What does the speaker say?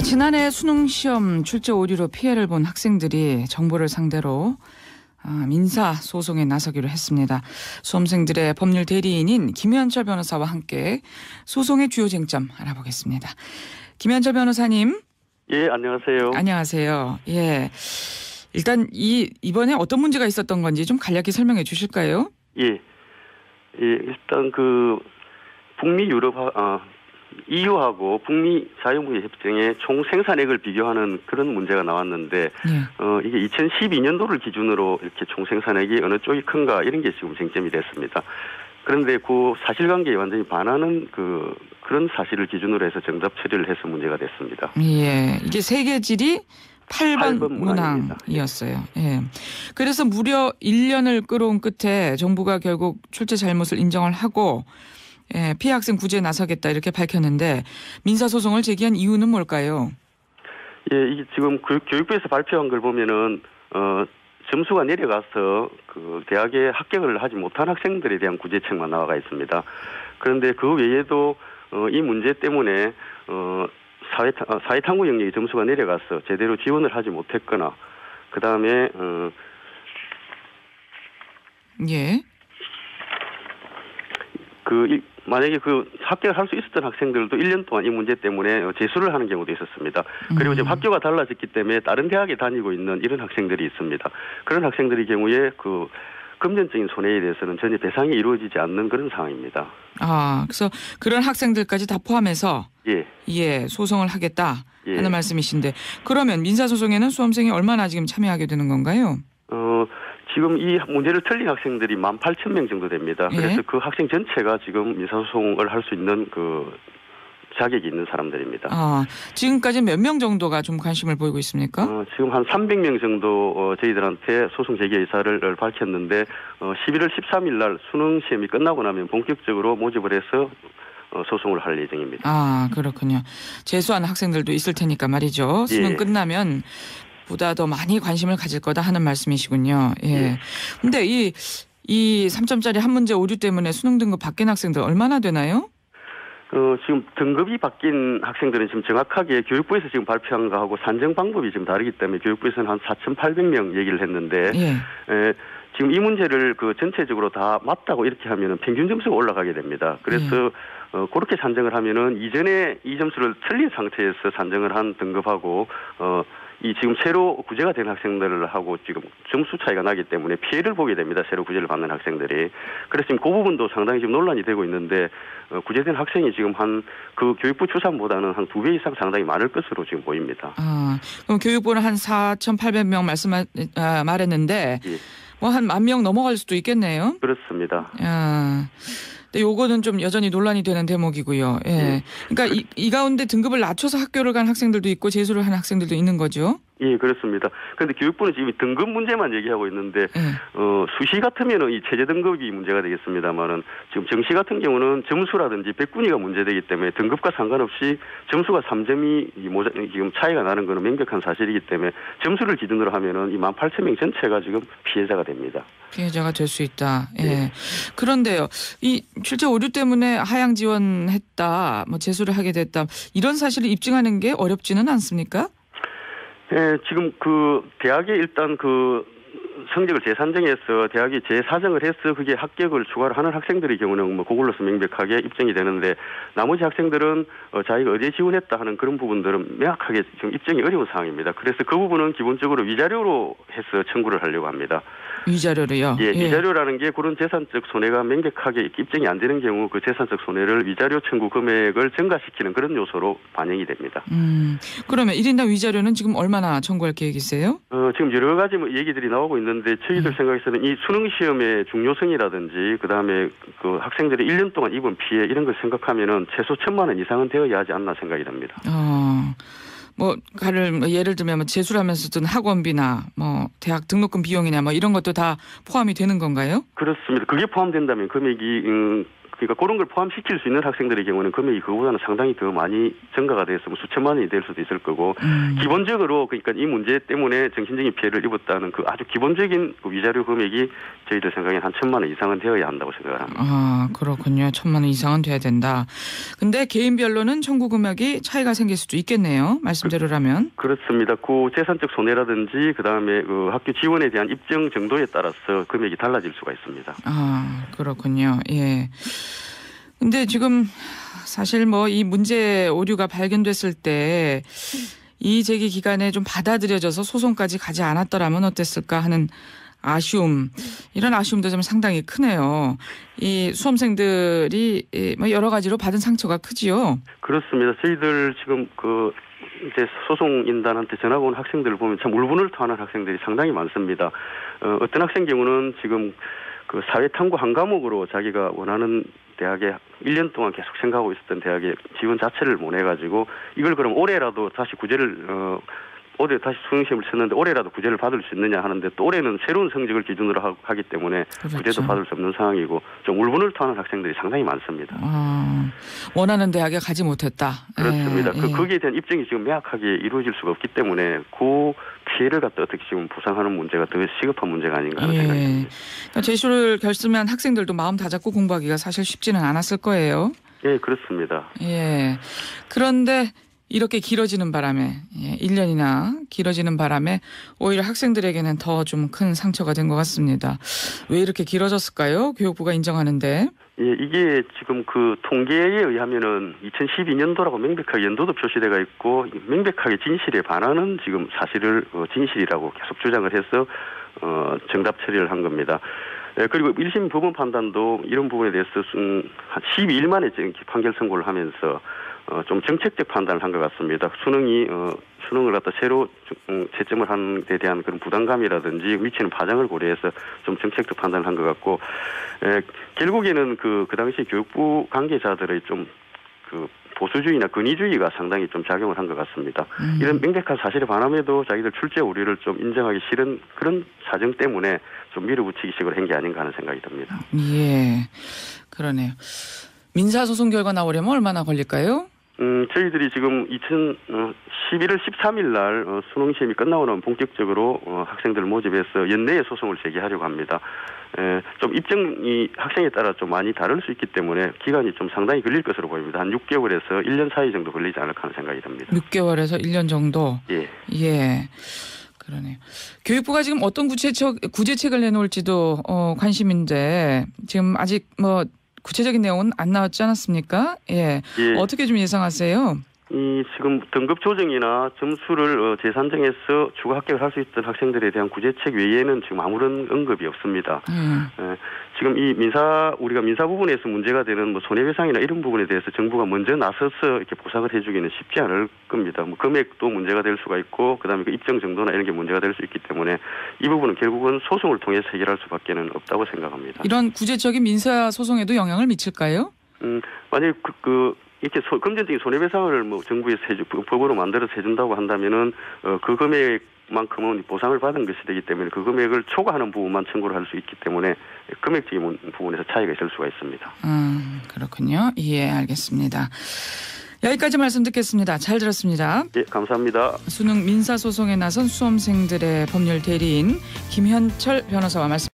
지난해 수능시험 출제 오류로 피해를 본 학생들이 정부를 상대로 민사 소송에 나서기로 했습니다. 수험생들의 법률 대리인인 김현철 변호사와 함께 소송의 주요 쟁점 알아보겠습니다. 김현철 변호사님. 예, 안녕하세요. 안녕하세요. 예, 일단 이번에 어떤 문제가 있었던 건지 좀 간략히 설명해 주실까요? 예, 일단 북미 유럽 EU하고 북미 자유무역 협정의 총 생산액을 비교하는 그런 문제가 나왔는데, 이게 2012년도를 기준으로 이렇게 총 생산액이 어느 쪽이 큰가 이런 게 지금 쟁점이 됐습니다. 그런데 그 사실관계에 완전히 반하는 그런 사실을 기준으로 해서 정답 처리를 해서 문제가 됐습니다. 예, 이게 세계지리 8번 문항이었어요. 예. 그래서 무려 1년을 끌어온 끝에 정부가 결국 출제 잘못을 인정을 하고 피해 학생 구제에 나서겠다 이렇게 밝혔는데 민사소송을 제기한 이유는 뭘까요? 예, 이게 지금 교육부에서 발표한 걸 보면은 점수가 내려가서 대학에 합격을 하지 못한 학생들에 대한 구제책만 나와가 있습니다. 그런데 그 외에도 이 문제 때문에 사회탐구 영역의 점수가 내려가서 제대로 지원을 하지 못했거나, 그 다음에 예. 만약에 합격을 할 수 있었던 학생들도 1년 동안 이 문제 때문에 재수를 하는 경우도 있었습니다. 그리고 지금 학교가 달라졌기 때문에 다른 대학에 다니고 있는 이런 학생들이 있습니다. 그런 학생들의 경우에 금전적인 손해에 대해서는 전혀 배상이 이루어지지 않는 그런 상황입니다. 그래서 그런 학생들까지 다 포함해서 소송을 하겠다 하는 말씀이신데, 그러면 민사소송에는 수험생이 얼마나 지금 참여하게 되는 건가요? 지금 이 문제를 틀린 학생들이 18,000명 정도 됩니다. 그래서 그 학생 전체가 지금 민사소송을 할 수 있는 자격이 있는 사람들입니다. 지금까지 몇 명 정도가 좀 관심을 보이고 있습니까? 지금 한 300명 정도 저희들한테 소송 제기 의사를 밝혔는데 11월 13일 날 수능 시험이 끝나고 나면 본격적으로 모집을 해서 소송을 할 예정입니다. 그렇군요. 재수하는 학생들도 있을 테니까 말이죠. 수능 끝나면 보다 더 많이 관심을 가질 거다 하는 말씀이시군요. 예. 근데 이 3점짜리 한 문제 오류 때문에 수능 등급 바뀐 학생들 얼마나 되나요? 지금 등급이 바뀐 학생들은 지금 정확하게 교육부에서 지금 발표한 거하고 산정 방법이 지금 다르기 때문에 교육부에서는 한 4,800명 얘기를 했는데, 지금 이 문제를 전체적으로 다 맞다고 이렇게 하면은 평균 점수가 올라가게 됩니다. 그래서 그렇게 산정을 하면은 이전에 이 점수를 틀린 상태에서 산정을 한 등급하고 이 지금 새로 구제가 된 학생들하고 지금 점수 차이가 나기 때문에 피해를 보게 됩니다. 새로 구제를 받는 학생들이. 그래서 지금 그 부분도 상당히 지금 논란이 되고 있는데, 구제된 학생이 지금 교육부 추산보다는 한 2배 이상 상당히 많을 것으로 지금 보입니다. 그럼 교육부는 한 4,800명 말했는데 뭐 한 10,000명 넘어갈 수도 있겠네요. 그렇습니다. 근데 요거는 좀 여전히 논란이 되는 대목이고요. 그러니까 이 가운데 등급을 낮춰서 학교를 간 학생들도 있고 재수를 한 학생들도 있는 거죠. 예, 그렇습니다. 그런데 교육부는 지금 등급 문제만 얘기하고 있는데, 수시 같으면은 이 최저 등급이 문제가 되겠습니다만은 지금 정시 같은 경우는 점수라든지 백분위가 문제되기 때문에 등급과 상관없이 점수가 3점이 지금 차이가 나는 것은 명백한 사실이기 때문에 점수를 기준으로 하면은 이 18,000명 전체가 지금 피해자가 됩니다. 피해자가 될 수 있다. 그런데요, 이 출제 오류 때문에 하향 지원했다, 뭐 재수를 하게 됐다, 이런 사실을 입증하는 게 어렵지는 않습니까? 지금 대학에 일단 성적을 재산정해서 대학이 재사정을 해서 그게 합격을 추가로 하는 학생들의 경우는 그걸로서 명백하게 입증이 되는데, 나머지 학생들은 자기가 어디에 지원했다 하는 그런 부분들은 명확하게 지금 입증이 어려운 상황입니다. 그래서 그 부분은 기본적으로 위자료로 해서 청구를 하려고 합니다. 위자료로요? 위자료라는 게 그런 재산적 손해가 명백하게 입증이 안 되는 경우 그 재산적 손해를 위자료 청구 금액을 증가시키는 그런 요소로 반영이 됩니다. 그러면 1인당 위자료는 지금 얼마나 청구할 계획이세요? 지금 여러 가지 얘기들이 나오고 있는데, 저희들 생각에서는 이 수능 시험의 중요성이라든지 그다음에 학생들이 1년 동안 입은 피해 이런 걸 생각하면은 최소 1,000만 원 이상은 되어야 하지 않나 생각이 됩니다. 예를 들면 재수를 하면서 든 학원비나 대학 등록금 비용이나 이런 것도 다 포함이 되는 건가요? 그렇습니다. 그게 포함된다면 금액이 그러니까 그런 걸 포함시킬 수 있는 학생들의 경우는 금액이 그거보다는 상당히 더 많이 증가가 돼서 뭐 수천만 원이 될 수도 있을 거고 기본적으로 그러니까 이 문제 때문에 정신적인 피해를 입었다는 그 아주 기본적인 그 위자료 금액이 저희들 생각에 한 1,000만 원 이상은 되어야 한다고 생각을 합니다. 아, 그렇군요. 1,000만 원 이상은 돼야 된다. 근데 개인별로는 청구 금액이 차이가 생길 수도 있겠네요. 말씀대로라면. 그렇습니다. 그 재산적 손해라든지 그다음에 그 학교 지원에 대한 입증 정도에 따라서 금액이 달라질 수가 있습니다. 아, 그렇군요. 예. 근데 지금 사실 뭐 이 문제 오류가 발견됐을 때 이 제기 기간에 좀 받아들여져서 소송까지 가지 않았더라면 어땠을까 하는 아쉬움, 이런 아쉬움도 좀 상당히 크네요. 이 수험생들이 뭐 여러 가지로 받은 상처가 크지요. 그렇습니다. 저희들 지금 그 이제 소송인단한테 전화가 온 학생들을 보면 참 울분을 토하는 학생들이 상당히 많습니다. 어떤 학생 경우는 지금 그 사회탐구 한 과목으로 자기가 원하는 대학에 1년 동안 계속 생각하고 있었던 대학에 지원 자체를 못 해가지고 이걸 그럼 올해라도 다시 구제를 올해 다시 수능시험을 쳤는데 올해라도 구제를 받을 수 있느냐 하는데 또 올해는 새로운 성적을 기준으로 하기 때문에 그렇죠. 구제도 받을 수 없는 상황이고 좀 울분을 토하는 학생들이 상당히 많습니다. 원하는 대학에 가지 못했다. 그렇습니다. 거기에 대한 입증이 지금 명확하게 이루어질 수가 없기 때문에 그 피해를 갖다 어떻게 지금 보상하는 문제가 더 시급한 문제가 아닌가 하는 생각이 듭니다. 그러니까 제시를 결심한 학생들도 마음 다잡고 공부하기가 사실 쉽지는 않았을 거예요. 예, 그렇습니다. 예. 그런데 이렇게 길어지는 바람에 1년이나 길어지는 바람에 오히려 학생들에게는 더 좀 큰 상처가 된 것 같습니다. 왜 이렇게 길어졌을까요? 교육부가 인정하는데. 예, 이게 지금 그 통계에 의하면은 2012년도라고 명백하게 연도도 표시되어 있고 명백하게 진실에 반하는 지금 사실을 진실이라고 계속 주장을 해서 정답 처리를 한 겁니다. 예, 그리고 1심 법원 판단도 이런 부분에 대해서 한 12일 만에 판결 선고를 하면서 좀 정책적 판단을 한 것 같습니다. 수능을 갖다 새로 채점을 하는 데 대한 그런 부담감이라든지 미치는 파장을 고려해서 좀 정책적 판단을 한 것 같고, 결국에는 그 당시 교육부 관계자들의 좀 그 보수주의나 근위주의가 상당히 좀 작용을 한 것 같습니다. 이런 명백한 사실에 반함에도 자기들 출제 오류를 좀 인정하기 싫은 그런 사정 때문에 좀 밀어붙이기식으로 한 게 아닌가 하는 생각이 듭니다. 예, 그러네요. 민사소송 결과 나오려면 얼마나 걸릴까요? 저희들이 지금 11월 13일 날 수능시험이 끝나고 나면 본격적으로 학생들을 모집해서 연내에 소송을 제기하려고 합니다. 좀 입증이 학생에 따라 좀 많이 다를 수 있기 때문에 기간이 좀 상당히 걸릴 것으로 보입니다. 한 6개월에서 1년 사이 정도 걸리지 않을까 하는 생각이 듭니다. 6개월에서 1년 정도? 예. 예. 그러네요. 교육부가 지금 어떤 구제책을 내놓을지도 관심인데 지금 아직 뭐 구체적인 내용은 안 나왔지 않았습니까? 예. 어떻게 좀 예상하세요? 지금 등급 조정이나 점수를 재산정해서 추가 합격을 할 수 있던 학생들에 대한 구제책 외에는 지금 아무런 언급이 없습니다. 지금 우리가 민사 부분에서 문제가 되는 뭐 손해배상이나 이런 부분에 대해서 정부가 먼저 나서서 이렇게 보상을 해주기는 쉽지 않을 겁니다. 뭐 금액도 문제가 될 수가 있고, 그다음에 그 입증 정도나 이런 게 문제가 될 수 있기 때문에 이 부분은 결국은 소송을 통해서 해결할 수밖에는 없다고 생각합니다. 이런 구제적인 민사 소송에도 영향을 미칠까요? 만약에 이렇게 금전적인 손해배상을 뭐 정부에서 법으로 만들어서 해준다고 한다면은 그 금액만큼은 보상을 받은 것이 되기 때문에 그 금액을 초과하는 부분만 청구를 할 수 있기 때문에 금액적인 부분에서 차이가 있을 수가 있습니다. 그렇군요. 예, 알겠습니다. 여기까지 말씀 듣겠습니다. 잘 들었습니다. 예, 감사합니다. 수능 민사소송에 나선 수험생들의 법률 대리인 김현철 변호사와 말씀